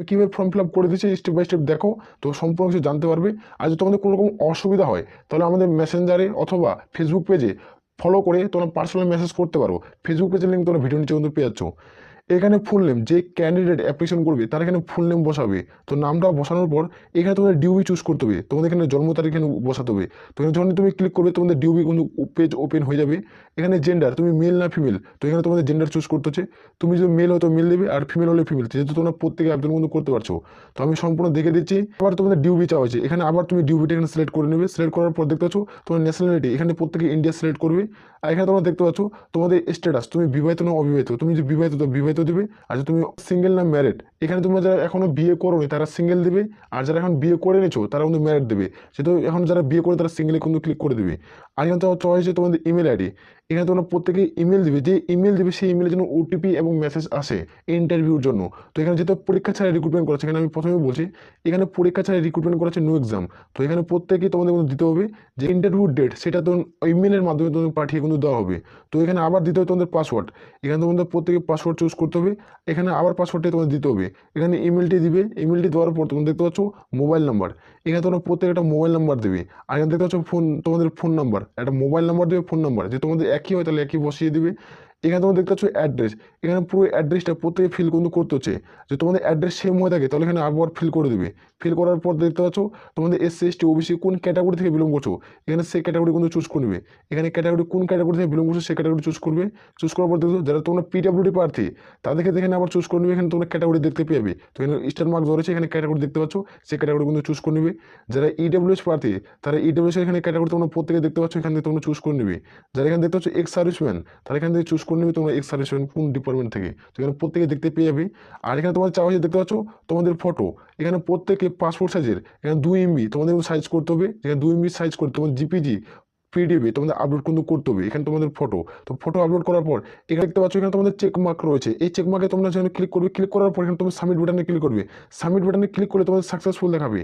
কীভাবে form fill up করে দিচ্ছি স্টেপ বাই স্টেপ দেখো, তো সম্পূর্ণ কিছু জানতে পারবে। আর যদি তোমাদের কোনো রকম অসুবিধা হয় তাহলে আমাদের মেসেঞ্জারে অথবা ফেসবুক পেজে ফলো করে তোমরা পার্সোনাল মেসেজ করতে পারো। ফেসবুক পেজের লিঙ্ক তোমরা ভিডিও নিচে কিন্তু পেয়ে যাচ্ছ। এখানে ফুল নেম, যে ক্যান্ডিডেট অ্যাপ্লিকেশন করবে তার এখানে ফুল নেম বসাবে। তো নামটা বসানোর পর এখানে তোমাদের ডিউবি চুজ করতে হবে, তোমাদের এখানে জন্ম তারিখ এখানে বসাতে হবে। তো এখানে যখন তুমি ক্লিক করবে তোমাদের ডিউবি কিন্তু পেজ ওপেন হয়ে যাবে। এখানে জেন্ডার, তুমি মেল না ফিমেল, তো এখানে তোমাদের জেন্ডার চুজ করতে হচ্ছে। তুমি যদি মেল হয় তো মেল দেবে, আর ফিমেল হলে ফিমেল, যেহেতু তোমরা প্রত্যেকে আবেদন কিন্তু করতে পারছো। তো আমি সম্পূর্ণ দেখে দিচ্ছি। আবার তোমাদের ডিউবি চাওয়া হয়েছে, এখানে আবার তুমি ডিউবিটা এখানে সিলেক্ট করে নেবে। সিলেক্ট করার পর দেখতে পাচ্ছ তোমার ন্যাশনালিটি, এখানে প্রত্যেকে ইন্ডিয়া সিলেক্ট করবে। আর এখানে তোমরা দেখতে পাচ্ছ তোমাদের স্ট্যাটাস, তুমি বিবাহিত না অবিবাহিত, তুমি যদি বিবাহিত তো বিবাহিত দেবে। আর যদি তুমি সিঙ্গেল না ম্যারিড, এখানে তোমরা যারা এখনো বিয়ে করোনি তারা সিঙ্গেল দেবে, আর যারা এখন বিয়ে করে নিছো তারা কিন্তু ম্যারিড দেবে। যেহেতু এখন যারা বিয়ে করে তারা সিঙ্গেলে কিন্তু ক্লিক করে দেবে। আর এখানে তো চয়েস হচ্ছে তোমাদের ইমেল আইডি, এখানে তোমরা প্রত্যেকে ইমেল দিবে, যে ইমেল দিবে সেই ইমেলের জন্য ওটিপি এবং মেসেজ আসে ইন্টারভিউর জন্য। তো এখানে যেহেতু পরীক্ষা ছাড়া রিক্রুটমেন্ট করাচ্ছে, এখানে আমি প্রথমে বলছি এখানে পরীক্ষা ছাড়া রিক্রুটমেন্ট করাচ্ছে, নো এক্সাম। তো এখানে প্রত্যেকেই তোমাদের কিন্তু দিতে হবে যে ইন্টারভিউ ডেট, সেটা তো ইমেলের মাধ্যমে তোমাদের পাঠিয়ে কিন্তু দেওয়া হবে। তো এখানে আবার দিতে হবে তোমাদের পাসওয়ার্ড, এখানে তোমাদের প্রত্যেকে পাসওয়ার্ড চুজ করতে হবে। এখানে আবার পাসওয়ার্ডটি তোমাদের দিতে হবে, এখানে ইমেলটি দিবে। ইমেলটি দেওয়ার পর তোমরা দেখতে পাচ্ছ মোবাইল নাম্বার, এখানে তোমরা প্রত্যেক একটা মোবাইল নাম্বার দেবে। আর এখানে দেখতে পাচ্ছ ফোন, তোমাদের ফোন নাম্বার, একটা মোবাইল নাম্বার দেবে, ফোন নাম্বার, যে তোমাদের একই হয় তাহলে একই বসিয়ে দিবে। এখানে তোমরা দেখতে পাচ্ছ অ্যাড্রেস, এখানে পুরো অ্যাড্রেসটা প্রত্যেকে ফিল কিন্তু করতে হচ্ছে। যে তোমাদের অ্যাড্রেস সেম হয়ে থাকে তাহলে এখানে আবার ফিল করে দেবে। ফিল করার পর দেখতে পাচ্ছ তোমাদের এসসি এসটি ওবিসি কোন ক্যাটাগরি থেকে বিলং করছো, এখানে সেই ক্যাটাগরি কিন্তু চুজ করবে। এখানে ক্যাটাগরি কোন ক্যাটাগরি থেকে বিলং করছো সেই ক্যাটাগরি চুজ করবে। চুজ করার পর দেখো যারা তোমরা পিডাব্লিউডি প্রার্থী তাদেরকে এখানে আবার চুজ করে নেবে। এখানে তোমরা ক্যাটাগরি দেখতে পেয়ে, তো এখানে স্টার মার্ক ধরেছে, এখানে ক্যাটাগরি দেখতে পাচ্ছ, সেই ক্যাটাগরি কিন্তু চুজ করে নেবে। যারা ইডাব্লিউএস প্রার্থী তারা ইডাব্লিউএস এখানে ক্যাটাগরি তোমরা প্রত্যেকে দেখতে পাচ্ছ, এখান থেকে তোমরা চুজ করে নেবে। যারা এখানে দেখতে পাচ্ছ এক্স সার্ভিসম্যান, তারা এখান থেকে চুজ করে নেবে তোমরা এক্স সার্ভিসম্যান কোন ডিপার্টমেন্ট থেকে, তো এখানে প্রত্যেকে দেখতে পেয়ে যাবে। আর এখানে তোমাদের চাওয়া হয়েছে দেখতে পাচ্ছ তোমাদের ফটো, এখানে প্রত্যেকে পাসপোর্ট সাইজের, এখানে 2 MB তোমাদের সাইজ করতে হবে। এখানে 2 MB সাইজ করতে তোমাদের জিপিজি পিডিএফে তোমাদের আপলোড কিন্তু করতে হবে। এখানে তোমাদের ফটো, তো ফটো আপলোড করার পর এখানে দেখতে পাচ্ছ এখানে তোমাদের চেক মার্ক রয়েছে, এই চেক মার্কে তোমরা যখন ক্লিক করবে, ক্লিক করার পর এখানে তুমি সাবমিট বাটনে ক্লিক করবে। সাবমিট বাটনে ক্লিক করলে তোমাদের সাকসেসফুল দেখাবে।